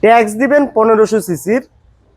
Tax দিবেন 1500 সিসির,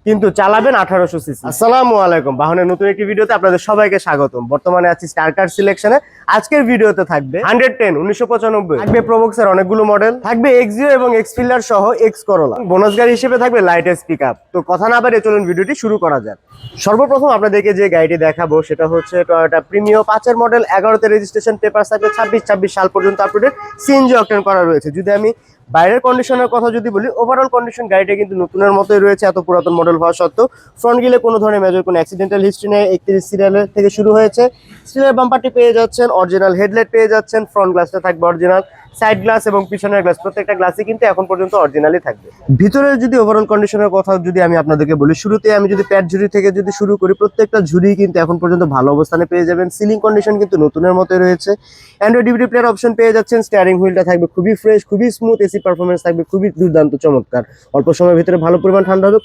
কিন্তু চালাবেন 1800 সিসি। আসসালামু আলাইকুম, বাহনের নতুন একটি ভিডিওতে আপনাদের সবাইকে স্বাগতম। বর্তমানে আছি স্টার কার সিলেকশনে। আজকের ভিডিওতে থাকবে 110 1995, থাকবে প্রোবক্সের অনেকগুলো মডেল, থাকবে এক্সিও এবং এক্সফিল্ডার সহ এক্স করোলা, বোনাস গাড়ি হিসেবে থাকবে লাইটেস্ট পিকআপ। তো কথা না বাড়িয়ে চলুন ভিডিওটি শুরু করা যাক। সর্বপ্রথম আপনাদেরকে যে গাড়িটি দেখাবো সেটা হচ্ছে টয়োটা প্রিমিও 5 এর মডেল, 11তে রেজিস্ট্রেশন, পেপার থাকবে 26 সাল পর্যন্ত আপডেট, সিএনজি অকটেন করা রয়েছে। যদি আমি বাইরের কন্ডিশনের কথা যদি বলি, ওভারঅল কন্ডিশন গাড়িটা কিন্তু নতুনের মতোই রয়েছে। এত পুরাতন মডেল হওয়া সত্ত্বেও ফ্রন্ট গিলে কোনো ধরনের মেজর কোনো অ্যাক্সিডেন্টাল হিস্ট্রি নেই। 31 সিরিয়ালের থেকে শুরু হয়েছে। স্টিলের বাম্পারটি পেয়ে যাচ্ছেন, অরিজিনাল হেডলাইট পেয়ে যাচ্ছেন, ফ্রন্ট গ্লাসটা থাকবে অরিজিনাল, সাইড গ্লাস এবং পিছনের গ্লাস প্রত্যেকটা গ্লাসই কিন্তু এখন পর্যন্ত অরিজিনালি থাকবে। ভিতরের যদি ওভারঅল কন্ডিশনের কথা যদি আমি আপনাদেরকে বলি, শুরুতে আমি যদি প্যাড ঝুড়ি থেকে যদি শুরু করি, প্রত্যেকটা ঝুড়ি কিন্তু এখন পর্যন্ত ভালো অবস্থানে পেয়ে যাবেন। সিলিং কন্ডিশন কিন্তু নতুনের মতোই রয়েছে। অ্যান্ড্রয়েড ডিভিডি প্লেয়ার অপশন পেয়ে যাচ্ছেন। স্টিয়ারিং হুইলটা থাকবে খুবই ফ্রেশ, খুবই স্মুথ। এসি পারফরমেন্স থাকবে খুবই দুর্দান্ত চমৎকার। অল্প সময়ের ভিতরে ভালো পরিমাণ ঠান্ডা হবে।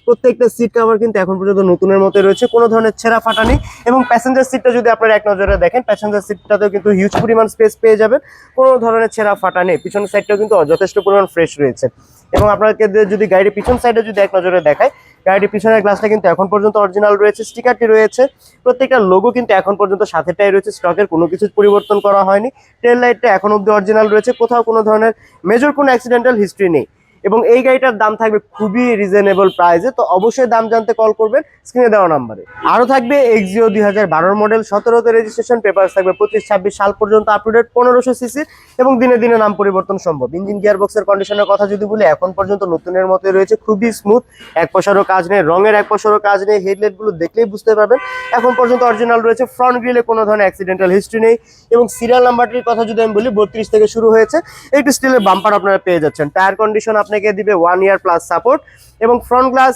প্রত্যেকটা সিট কভার কিন্তু এখন পর্যন্ত নতুনের মতো রয়েছে, কোনো ধরনের ছেঁড়া ফাটা নেই। এবং প্যাসেঞ্জার সিটটা যদি আপনারা এক নজরে দেখেন, প্যাসেঞ্জার সিটটাতেও কিন্তু হিউজ পরিমাণ স্পেস পেয়ে যাবেন, কোনো ধরনের ছেঁড়া ফাটা নেই। পিছনের সাইডটাও কিন্তু যথেষ্ট পরিমাণ ফ্রেশ রয়েছে। এবং আপনাকে যদি গাড়ির পিছন সাইডে যদি এক নজরে দেখায়, গাড়িটির পিছনের গ্লাসটা কিন্তু এখন পর্যন্ত অরিজিনাল রয়েছে, স্টিকারটি রয়েছে, প্রত্যেকটা লোগো কিন্তু এখন পর্যন্ত সাথেটাই রয়েছে, স্টকের কোনো কিছু পরিবর্তন করা হয়নি। টেল লাইটটা এখন অব্দি অরিজিনাল রয়েছে, কোথাও কোনো ধরনের মেজর কোনো অ্যাক্সিডেন্টাল হিস্ট্রি নেই। এবং এই গাড়িটার দাম থাকবে খুবই রিজনেবল প্রাইসে। তো অবশ্যই দাম জানতে কল করবেন স্ক্রিনে দেওয়া নাম্বারে। আরও থাকবে এক্সিও 2012 মডেল, 17তে রেজিস্ট্রেশন, পেপার থাকবে 25 সাল পর্যন্ত আপডেট, 1500 সিসি এবং দিনে দিনে নাম পরিবর্তন সম্ভব। ইঞ্জিন গিয়ারবক্সের কন্ডিশনের কথা যদি বলি, এখন পর্যন্ত নতুনের মতোই রয়েছে, খুবই স্মুথ, এক পয়সারও কাজ নেই, রঙের এক পয়সারও কাজ নেই। হেডলাইটগুলো দেখলেই বুঝতে পারবেন এখন পর্যন্ত অরিজিনাল রয়েছে। ফ্রন্ট গ্রিলে কোনো ধরনের অ্যাক্সিডেন্টাল হিস্ট্রি নেই। এবং সিরিয়াল নাম্বারটির কথা যদি আমি বলি, 32 থেকে শুরু হয়েছে। একটি স্টিলের বাম্পার আপনারা পেয়ে যাচ্ছেন। টায়ার কন্ডিশন আপনাকে দিবে 1 ইয়ার প্লাস সাপোর্ট। এবং front glass,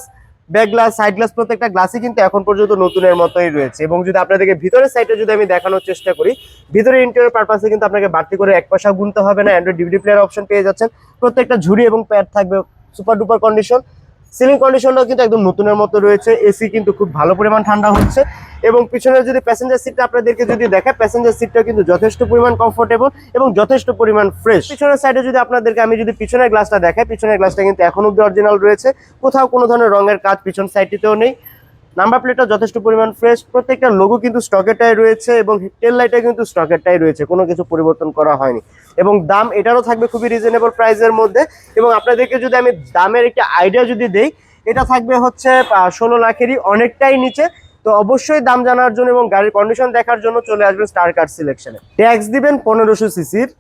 back glass, side glass প্রত্যেকটা গ্লাসই কিন্তু এখন পর্যন্ত নতুনের মতোই রয়েছে। এবং যদি আপনাদেরকে ভিতরের সাইডে যদি আমি দেখানোর চেষ্টা করি, ভিতরে ইন্টেরিয়র পারপাসে কিন্তু আপনাকে বাড়তি করে এক পয়সা গুনতে হবে না। অ্যান্ড্রয়েড ডিভিডি প্লেয়ার অপশন পেয়ে যাচ্ছেন, প্রত্যেকটা ঝুড়ি এবং প্যাড থাকবে সুপার ডুপার কন্ডিশন। সিলিং কন্ডিশনটাও কিন্তু একদম নতুনের মতো রয়েছে। এসি কিন্তু খুব ভালো পরিমাণ ঠান্ডা হচ্ছে। এবং পিছনের যদি প্যাসেঞ্জার সিটটা আপনাদেরকে যদি দেখায়, প্যাসেঞ্জার সিটটা কিন্তু যথেষ্ট পরিমাণ কমফোর্টেবল এবং যথেষ্ট পরিমাণ ফ্রেশ। পিছনের সাইডে যদি আপনাদেরকে আমি যদি পিছনের গ্লাসটা দেখাই, পিছনের গ্লাসটা কিন্তু এখন অব্দি অরিজিনাল রয়েছে, কোথাও কোনো ধরনের রঙের কাজ পিছন সাইডটিতেও নেই। নাম্বার প্লেটটা যথেষ্ট পরিমাণ ফ্রেশ, প্রত্যেকটা লোগো কিন্তু স্টকেরটাই রয়েছে এবং টেল লাইটে কিন্তু স্টকেরটাই রয়েছে, কোনো কিছু পরিবর্তন করা হয়নি। এবং দাম এটারও থাকবে খুবই রিজনেবল প্রাইসের মধ্যে। এবং আপনাদেরকে যদি আমি দামের একটা আইডিয়া যদি দেই, এটা থাকবে হচ্ছে 16 লাখেরই অনেকটাই নিচে। তো অবশ্যই দাম জানার জন্য এবং গাড়ির কন্ডিশন দেখার জন্য চলে আসবেন স্টার কার সিলেকশনে। ট্যাক্স দিবেন 1500 সিসির,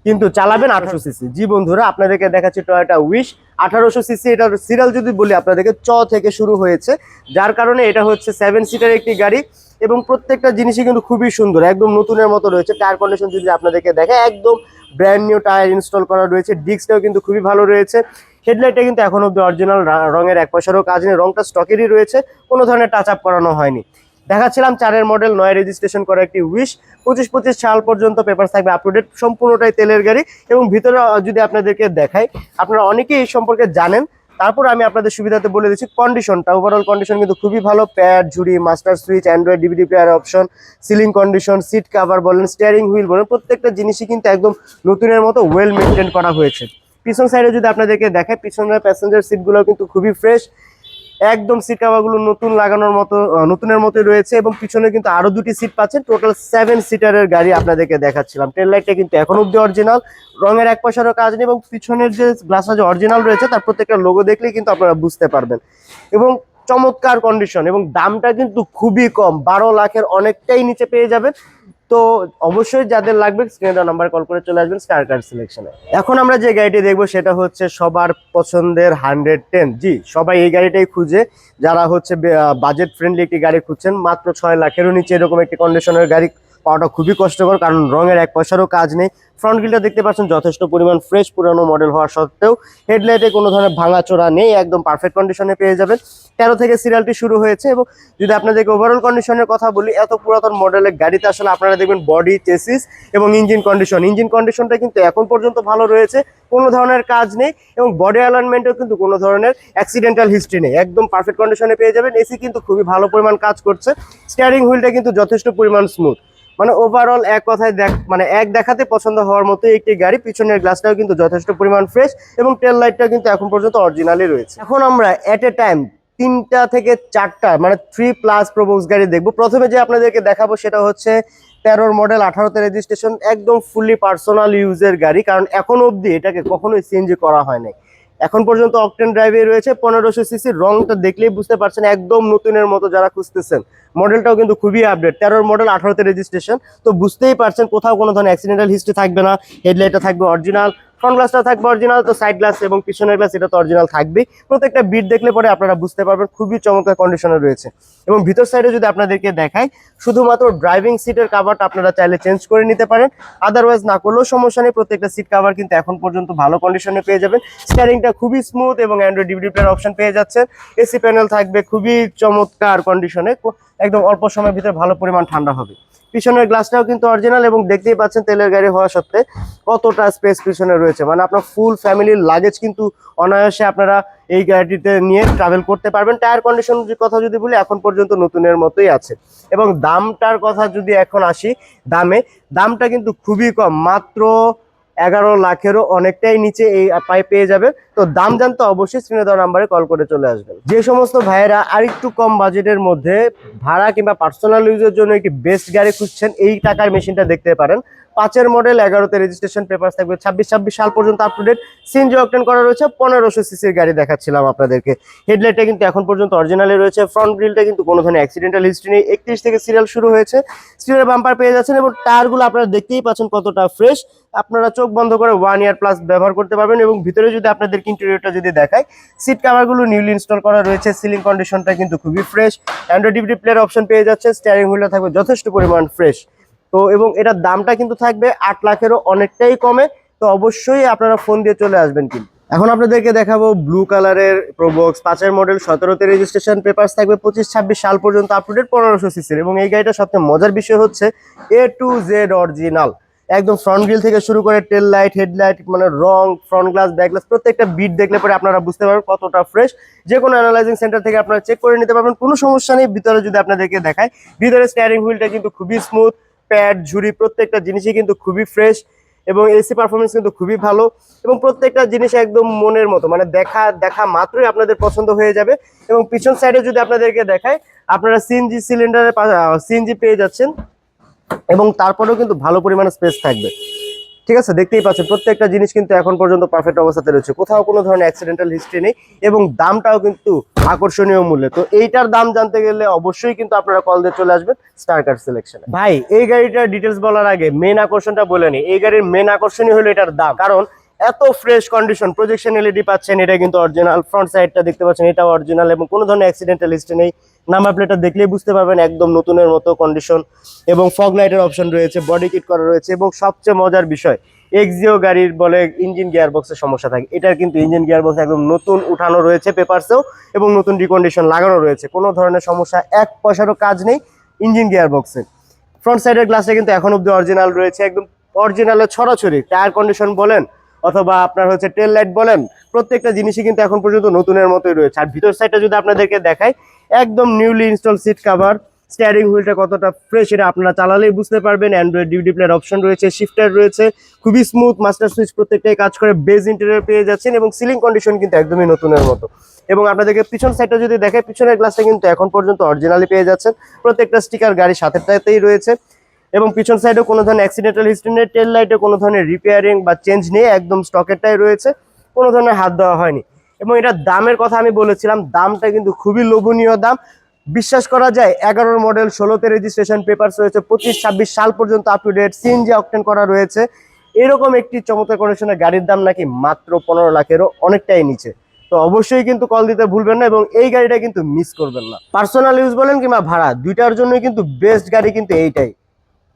কিন্তু চালাবেন 1800 সিসি। জি বন্ধুরা, আপনাদেরকে দেখাচ্ছি টয়োটা উইশ 1800 সিসি। এটার সিরিয়াল যদি বলি আপনাদেরকে, থেকে শুরু হয়েছে, যার কারণে এটা হচ্ছে 7 সিটার একটি গাড়ি। এবং প্রত্যেকটা জিনিসই কিন্তু খুবই সুন্দর, একদম নতুনের মতো রয়েছে। টায়ার কন্ডিশন যদি আপনাদেরকে দেখে, একদম ব্র্যান্ড নিউ টায়ার ইনস্টল করা রয়েছে। ডিস্কটাও কিন্তু খুবই ভালো রয়েছে। হেডলাইটটা কিন্তু এখন অব্দি অরিজিনাল, রঙের এক পয়সারও কাজ নেই, রংটা স্টকেরই রয়েছে, কোনো ধরনের টাচ আপ করানো হয়নি। দেখাচ্ছিলাম 4 মডেল, 9 রেজিস্ট্রেশন করা একটি উইশ, 25 সাল পর্যন্ত পেপার থাকবে আপডেট, সম্পূর্ণটাই তেলের গাড়ি। এবং ভিতরে যদি আপনাদেরকে দেখাই, আপনারা অনেকেই এই সম্পর্কে জানেন, তারপর আমি আপনাদের সুবিধাতে বলে দিচ্ছি। কন্ডিশনটা, ওভারঅল কন্ডিশন কিন্তু খুবই ভালো। প্যাড, ঝুড়ি, master switch, Android DVD player option, ceiling condition, seat cover বলেন, স্টিয়ারিং হুইল বলেন, প্রত্যেকটা জিনিসই কিন্তু একদম নতুনের মতো ওয়েল মেনটেন করা হয়েছে। পিছন সাইডে যদি আপনাদেরকে দেখায়, পিছনের প্যাসেঞ্জার সিটগুলো কিন্তু খুবই ফ্রেশ, একদম সিট কাভারগুলো নতুন লাগানোর মতো, নতুনের মতোই রয়েছে। এবং পিছনে কিন্তু আরো 2টি সিট পাচ্ছেন, টোটাল 7 সিটারের গাড়ি আপনাদেরকে দেখাচ্ছিলাম। টেল লাইটটা কিন্তু এখন অব্দি অরিজিনাল, রঙের এক পয়সারও কাজ নেই। এবং পিছনের যে গ্লাসটা যে অরিজিনাল রয়েছে, তার প্রত্যেকটা লোগো দেখলেই কিন্তু আপনারা বুঝতে পারবেন। এবং চমৎকার কন্ডিশন, এবং দামটা কিন্তু খুবই কম, 12 লাখের অনেকটাই নিচে পেয়ে যাবেন। তো অবশ্যই যাদের লাগবে স্ক্রিনে দেওয়া নাম্বার কল করে চলে আসবেন স্টার কার সিলেকশনে। এখন আমরা যে গাড়িটি দেখবো সেটা হচ্ছে সবার পছন্দের 110। জি, সবাই এই গাড়িটাই খুঁজে, যারা হচ্ছে বাজেট ফ্রেন্ডলি একটি গাড়ি খুঁজছেন। মাত্র 6 লাখেরও নিচে এরকম একটি কন্ডিশনের গাড়ি পাওয়াটা খুবই কষ্টকর, কারণ রঙের এক পয়সারও কাজ নেই। ফ্রন্ট গ্রিলটা দেখতে পাচ্ছেন যথেষ্ট পরিমাণ ফ্রেশ, পুরানো মডেল হওয়া সত্ত্বেও হেডলাইটে কোনো ধরনের ভাঙাচোরা নেই, একদম পারফেক্ট কন্ডিশনে পেয়ে যাবেন। 13 থেকে সিরিয়ালটি শুরু হয়েছে। এবং যদি আপনাদেরকে ওভারঅল কন্ডিশনের কথা বলি, এত পুরাতন মডেলের গাড়িতে আসলে আপনারা দেখবেন বডি, চেসিস এবং ইঞ্জিন কন্ডিশনটা কিন্তু এখন পর্যন্ত ভালো রয়েছে, কোনো ধরনের কাজ নেই। এবং বডি অ্যালাইনমেন্টেও কিন্তু কোনো ধরনের অ্যাক্সিডেন্টাল হিস্ট্রি নেই, একদম পারফেক্ট কন্ডিশনে পেয়ে যাবেন। এসি কিন্তু খুবই ভালো পরিমাণ কাজ করছে। স্টিয়ারিং হুইলটা কিন্তু যথেষ্ট পরিমাণ স্মুথ, মানে ওভারঅল এক কথায় মানে এক দেখাতে পছন্দ হওয়ার মতো একটি গাড়ি। পিছনের গ্লাসটাও কিন্তু যথেষ্ট পরিমাণ ফ্রেশ এবং টেল লাইটটা কিন্তু এখন পর্যন্ত অরিজিনালি রয়েছে। এখন আমরা এট এ টাইম 3টা থেকে 4টা মানে 3+ প্রোবক্স গাড়ি দেখবো। প্রথমে যে আপনাদেরকে দেখাবো সেটা হচ্ছে 13 মডেল, 18তে রেজিস্ট্রেশন, একদম ফুললি পার্সোনাল ইউজের গাড়ি, কারণ এখন অবধি এটাকে কখনোই সিএনজি করা হয় নাই। এখন পর্যন্ত অকটেন ড্রাইভে রয়েছে। 1500 সিসি, রংটা দেখলেই বুঝতে পারছেন একদম নতুনের মতো যারা খুঁজতেছেন। মডেলটাও কিন্তু খুবই আপডেট, 13 মডেল, 18তে রেজিস্ট্রেশন। তো বুঝতেই পারছেন কোথাও কোনো ধরনের অ্যাক্সিডেন্টাল হিস্ট্রি থাকবে না। হেডলাইটটা থাকবে অরিজিনাল, ফ্রন্ট গ্লাসটা থাকবে অরিজিনাল, তো সাইড গ্লাস এবং পিছনের গ্লাস এটা তো অরিজিনাল থাকবেই। প্রত্যেকটা বিট দেখলে পরে আপনারা বুঝতে পারবেন খুবই চমৎকার কন্ডিশনে রয়েছে। এবং ভিতর সাইডে যদি আপনাদেরকে দেখাই, শুধুমাত্র ড্রাইভিং সিটের কাভারটা আপনারা চাইলে চেঞ্জ করে নিতে পারেন, আদারওয়াইজ না করলেও সমস্যা নেই। প্রত্যেকটা সিট কাভার কিন্তু এখন পর্যন্ত ভালো কন্ডিশনে পেয়ে যাবেন। স্টিয়ারিংটা খুবই স্মুথ এবং অ্যান্ড্রয়েড ডিভিডি প্লেয়ার অপশন পেয়ে যাচ্ছেন। এসি প্যানেল থাকবে খুবই চমৎকার কন্ডিশনে, একদম অল্প সময়ের ভিতরে ভালো পরিমাণ ঠান্ডা হবে। পিছনের গ্লাসটাও কিন্তু অরিজিনাল এবং দেখতেই পাচ্ছেন তেলের গাড়ি হওয়া সত্ত্বে কতটা স্পেস পিছনে রয়েছে। মানে আপনার ফুল ফ্যামিলির লাগেজ কিন্তু অনায়াসে আপনারা এই গাড়িটিতে নিয়ে ট্রাভেল করতে পারবেন। টায়ার কন্ডিশন কথা যদি বলি, এখন পর্যন্ত নতুনের মতোই আছে। এবং দামটার কথা যদি এখন আসি, দামটা কিন্তু খুবই কম, মাত্র 11 লাখেরও অনেকটাই নিচে এই পেয়ে যাবে। তো দাম জানতে অবশ্যই স্ক্রিনে দেওয়া নাম্বারে কল করে চলে আসবেন। যে সমস্ত ভাইয়েরা আরেকটু কম বাজেটের মধ্যে ভাড়া কিংবা পার্সোনাল ইউজের জন্য একটি বেস্ট গাড়ি খুঁজছেন, এই টাকার মেশিনটা দেখতে পারেন। 5 মডেল, 11তে রেজিস্ট্রেশন, পেপার থাকবে 26 সাল পর্যন্ত up to date. CNG octane করা রয়েছে, 1500 সিসির গাড়ি দেখাচ্ছিলাম আপনাদেরকে। হেডলাইটটা কিন্তু এখন পর্যন্ত অরিজিনালি রয়েছে। ফ্রন্ট গ্রিলটা কিন্তু কোনো ধরনের অ্যাক্সিডেন্টাল হিস্ট্রি নেই। 31 থেকে সিরিয়াল শুরু হয়েছে। স্টিলের বাম্পার পেয়ে যাচ্ছেন এবং টায়ারগুলো আপনারা দেখতেই পাচ্ছেন কতটা ফ্রেশ। আপনারা চোখ বন্ধ করে 1 ইয়ার প্লাস ব্যবহার করতে পারবেন। এবং ভিতরে যদি আপনাদের ইন্টেরিয়রটা যদি দেখায়, সিট কাভারগুলো নিউলি ইনস্টল করা রয়েছে। সিলিং কন্ডিশনটা কিন্তু খুবই fresh. Android DVD player option পেয়ে যাচ্ছে। স্টিয়ারিং হুইলটা থাকবে যথেষ্ট পরিমাণ ফ্রেশ। তো এবং এটার দামটা কিন্তু থাকবে 8 লাখেরও অনেকটাই কমে। তো অবশ্যই আপনারা ফোন দিয়ে চলে আসবেন। কিন্তু এখন আপনাদেরকে দেখাবো ব্লু কালারের প্রোবক্স, 5 মডেল, 17তে রেজিস্ট্রেশন, পেপারস থাকবে 25-26 সাল পর্যন্ত আপ টু ডেট, 1500 সিসির। এবং এই গাড়িটা সবচেয়ে মজার বিষয় হচ্ছে A to Z অরিজিনাল। একদম ফ্রন্ট গ্রিল থেকে শুরু করে টেল লাইট, হেডলাইট, মানে রং, ফ্রন্ট গ্লাস, ব্যাক গ্লাস, প্রত্যেকটা বিট দেখলে পরে আপনারা বুঝতে পারবেন কতটা ফ্রেশ। যে কোনো অ্যানালাইজিং সেন্টার থেকে আপনারা চেক করে নিতে পারবেন, কোনো সমস্যা নেই। ভিতরে যদি আপনাদেরকে দেখায়, ভিতরে স্টিয়ারিং হুইলটা কিন্তু খুবই স্মুথ, প্যাড, ঝুড়ি, প্রত্যেকটা জিনিসই কিন্তু খুবই ফ্রেশ। এবং এসি পারফরমেন্স কিন্তু খুবই ভালো। এবং প্রত্যেকটা জিনিস একদম মনের মতো, মানে দেখা মাত্রই আপনাদের পছন্দ হয়ে যাবে। এবং পিছন সাইডে যদি আপনাদেরকে দেখায়, আপনারা সিএনজি সিলিন্ডারে সিএনজি পেয়ে যাচ্ছেন এবং তারপরেও কিন্তু ভালো পরিমাণে স্পেস থাকবে। ঠিক আছে, দেখতেই পাচ্ছেন প্রত্যেকটা জিনিস কিন্তু এখন পর্যন্ত পারফেক্ট অবস্থাতে রয়েছে, কোথাও কোনো ধরনের অ্যাক্সিডেন্টাল হিস্ট্রি নেই। এবং দামটাও কিন্তু আকর্ষণীয় মূল্যে। তো এইটার দাম জানতে গেলে অবশ্যই কিন্তু আপনারা কল দিয়ে চলে আসবেন স্টার কার সিলেকশনে। ভাই, এই গাড়িটার ডিটেলস বলার আগে মেন আকর্ষণটা বলে নি। এই গাড়ির মেন আকর্ষণই হলো এটার দাম, কারণ এত ফ্রেশ কন্ডিশন। প্রজেকশন এলইডি পাচ্ছেন, এটা কিন্তু অরিজিনাল। ফ্রন্ট সাইডটা দেখতে পাচ্ছেন, এটাও অরিজিনাল এবং কোনো ধরনের অ্যাক্সিডেন্টাল হিস্ট্রি নেই। নাম্বার প্লেটটা দেখলেই বুঝতে পারবেন একদম নতুনের মতো কন্ডিশন। এবং ফগ লাইটের অপশন রয়েছে, বডি কিট করা রয়েছে। এবং সবচেয়ে মজার বিষয়, এক্সিও গাড়ির বলে ইঞ্জিন গিয়ার বক্সের সমস্যা থাকে, এটার কিন্তু ইঞ্জিন গিয়ার বক্স একদম নতুন উঠানো রয়েছে পেপারসেও, এবং নতুন রিকন্ডিশন লাগানো রয়েছে। কোনো ধরনের সমস্যা, 1 পয়সারও কাজ নেই ইঞ্জিন গিয়ার বক্সে। ফ্রন্ট সাইডের গ্লাসটা কিন্তু এখন অব্দি অরিজিনাল রয়েছে, একদম অরিজিনালের ছড়াছড়ি। টায়ার কন্ডিশন বলেন অথবা আপনার হচ্ছে টেল লাইট বলেন, প্রত্যেকটা জিনিসই কিন্তু এখন পর্যন্ত নতুনের মতোই রয়েছে। আর ভিতর সাইডটা যদি আপনাদেরকে দেখাই, একদম newly install seat cover, steering হুইলটা কতটা ফ্রেশ এটা আপনারা চালালেই বুঝতে পারবেন। অ্যান্ড্রয়েড ডিভিডি প্লেয়ার অপশন রয়েছে, শিফটার রয়েছে, খুবই স্মুথ। মাস্টার সুইচ প্রত্যেকটাই কাজ করে। বেজ ইন্টেরিয়র পেয়ে যাচ্ছেন এবং সিলিং কন্ডিশন কিন্তু একদমই নতুনের মতো। এবং আপনাদেরকে পিছন সাইডটা যদি দেখে, পিছনের গ্লাসটা কিন্তু এখন পর্যন্ত অরিজিনালি পেয়ে যাচ্ছেন। প্রত্যেকটা স্টিকার গাড়ির সাথেটাতেই রয়েছে। এবং পিছন সাইডে কোনো ধরনের অ্যাক্সিডেন্টাল হিস্ট্রি নেই। টেল লাইটে কোনো ধরনের রিপেয়ারিং বা চেঞ্জ নেই, একদম স্টকেরটাই রয়েছে, কোনো ধরনের হাত দেওয়া হয়নি। এবং এটার দামের কথা আমি বলেছিলাম, দামটা কিন্তু খুবই লোভনীয় দাম। বিশ্বাস করা যায়, 11 মডেল, 16তে রেজিস্ট্রেশন, পেপারস রয়েছে 25-26 সাল পর্যন্ত up to date, CNG octane করা রয়েছে। এরকম একটি চমৎকার কন্ডিশনের গাড়ির দাম নাকি মাত্র 15 লাখেরও অনেকটাই নিচে। তো অবশ্যই কিন্তু কল দিতে ভুলবেন না এবং এই গাড়িটা কিন্তু মিস করবেন না। পার্সোনাল ইউজ বলেন কিংবা ভাড়া, দুইটার জন্যই কিন্তু বেস্ট গাড়ি কিন্তু এইটাই।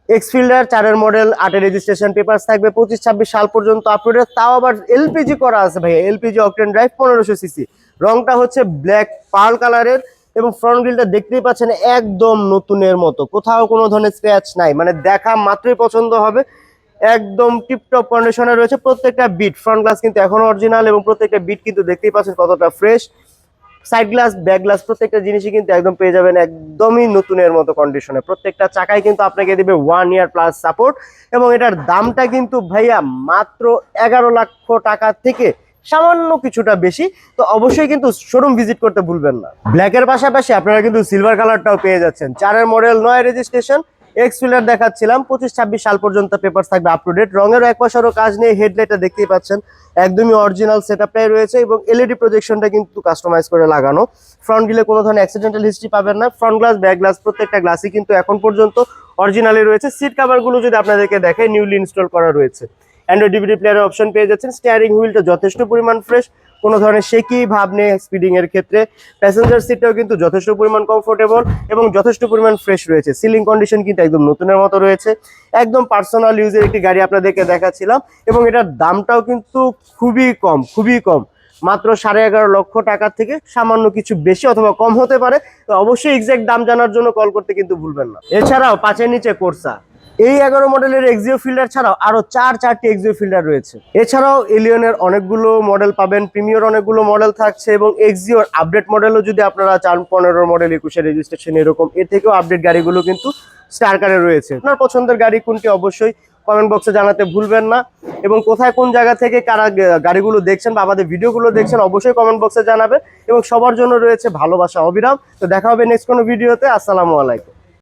এক্সফিল্ডার 4 মডেল, 8 রেজিস্ট্রেশন, পেপারস থাকবে 25-26 সাল পর্যন্ত আপ টু ডেট, তাও আবার এলপিজি করা আছে ভাই, এলপিজি অকটেন ড্রাইভ, 1500 সিসি। রংটা হচ্ছে ব্ল্যাক পার্ল কালারের এবং ফ্রন্ট গ্রিলটা দেখতেই পাচ্ছেন একদম নতুনের মতো, কোথাও কোনো ধরনের স্ক্র্যাচ নাই, মানে দেখা মাত্রই পছন্দ হবে। একদম টিপটপ কন্ডিশনে রয়েছে প্রত্যেকটা বিট। ফ্রন্ট গ্লাস কিন্তু এখনো অরিজিনাল এবং প্রত্যেকটা বিট কিন্তু দেখতেই পাচ্ছেন কতটা fresh. Side glass, back glass প্রত্যেকটা জিনিসই কিন্তু একদম পেয়ে যাবেন একদমই নতুনের মতো কন্ডিশনে। প্রত্যেকটা চাকায় কিন্তু আপনাকে দিবে 1 ইয়ার প্লাস সাপোর্ট, এবং এটার দামটা কিন্তু ভাইয়া মাত্র 11 লক্ষ টাকা থেকে সামান্য কিছুটা বেশি। তো অবশ্যই কিন্তু শোরুম ভিজিট করতে ভুলবেন না। ব্ল্যাকের পাশাপাশি আপনারা কিন্তু সিলভার কালারটাও পেয়ে যাচ্ছেন। 4 মডেল, 9 রেজিস্ট্রেশন, এক্স ফিলার দেখাচ্ছিলাম। 25-26 সাল পর্যন্ত পেপারস থাকবে আপ টু ডেট। রঙের এক পয়সারও কাজ নেই। হেডলাইটটা দেখতেই পাচ্ছেন একদমই অরিজিনাল সেটআপটাই রয়েছে, এবং এলইডি প্রজেকশনটা কিন্তু কাস্টমাইজ করে লাগানো। ফ্রন্ট গ্রিলে কোনো ধরনের অ্যাক্সিডেন্টাল হিস্ট্রি পাবেন না। ফ্রন্ট গ্লাস, ব্যাক গ্লাস প্রত্যেকটা গ্লাসই কিন্তু এখন পর্যন্ত অরিজিনালি রয়েছে। সিট কভারগুলো যদি আপনাদেরকে দেখে নিউলি ইনস্টল করা রয়েছে। অ্যান্ড্রয়েড ডিভিডি প্লেয়ারের অপশন পেয়ে যাচ্ছেন। স্টিয়ারিং হুইলটা যথেষ্ট পরিমাণ ফ্রেশ, কোনো ধরনের শেকি ভাব নেই স্পিডিং এর ক্ষেত্রে। প্যাসেঞ্জার সিটটাও কিন্তু যথেষ্ট পরিমাণ কমফোর্টেবল এবং যথেষ্ট পরিমাণ ফ্রেশ রয়েছে। সিলিং কন্ডিশন কিন্তু একদম নতুনের মতো রয়েছে। একদম পার্সোনাল ইউজের একটি গাড়ি আপনাদেরকে দেখাচ্ছিলাম, এবং এটার দামটাও কিন্তু খুবই কম, খুবই কম, মাত্র 11.5 লক্ষ টাকা থেকে সামান্য কিছু বেশি অথবা কম হতে পারে। তো অবশ্যই এক্সাক্ট দাম জানার জন্য কল করতে কিন্তু ভুলবেন না। এছাড়াও 5-এর নিচে কোর্সা, এই 11 মডেলের এক্সিও ফিল্ডার ছাড়াও আরো 4টি এক্সিও ফিল্ডার রয়েছে। এছাড়াও এলিয়নের অনেকগুলো মডেল পাবেন, প্রিমিয়র অনেকগুলো মডেল থাকছে, এবং এক্সিওর আপডেট মডেলও যদি আপনারা চান, 15 মডেল, 21 রেজিস্ট্রেশন এরকম, এর থেকেও আপডেট গাড়িগুলো কিন্তু স্টার কারে রয়েছে। আপনার পছন্দের গাড়ি কোনটি অবশ্যই কমেন্ট বক্সে জানাতে ভুলবেন না, এবং কোথায় কোন জায়গা থেকে কারা গাড়িগুলো দেখছেন বা আমাদের ভিডিওগুলো দেখছেন অবশ্যই কমেন্ট বক্সে জানাবেন। এবং সবার জন্য রয়েছে ভালোবাসা অবিরাম। তো দেখা হবে নেক্সট কোনো ভিডিওতে। আসসালামু আলাইকুম।